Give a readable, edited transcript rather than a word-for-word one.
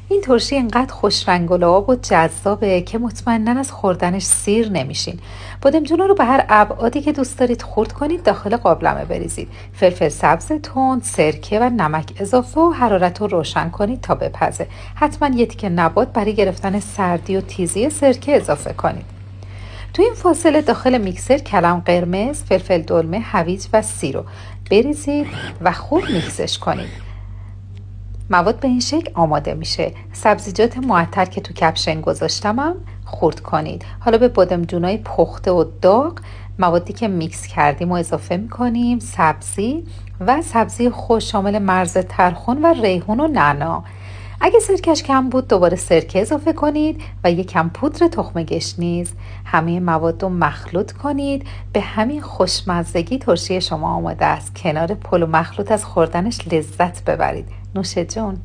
این ترشی اینقدر خوش رنگ و لعاب و جذابه که مطمئناً از خوردنش سیر نمیشین. بادمجونا رو به هر ابعادی که دوست دارید خرد کنید، داخل قابلمه بریزید. فلفل سبز تند، سرکه و نمک اضافه و حرارت رو روشن کنید تا بپزه. حتما یه تیکه نبات برای گرفتن سردی و تیزی سرکه اضافه کنید. تو این فاصله داخل میکسر کلم قرمز، فلفل دلمه، هویج و سیر رو بریزید و خوب میکسش کنید. مواد به این شکل آماده میشه. سبزیجات معطر که تو کپشن گذاشتمم خرد کنید. حالا به بادمجونای پخته و داغ موادی که میکس کردیم و اضافه میکنیم. سبزی خوش شامل مرز ترخون و ریحون و نعنا. اگه سرکش کم بود دوباره سرکه اضافه کنید و یک کم پودر تخم گشنیز. همه مواد رو مخلوط کنید. به همین خوشمزگی ترشی شما آماده است. کنار پلو مخلوط از خوردنش لذت ببرید. نوش جون.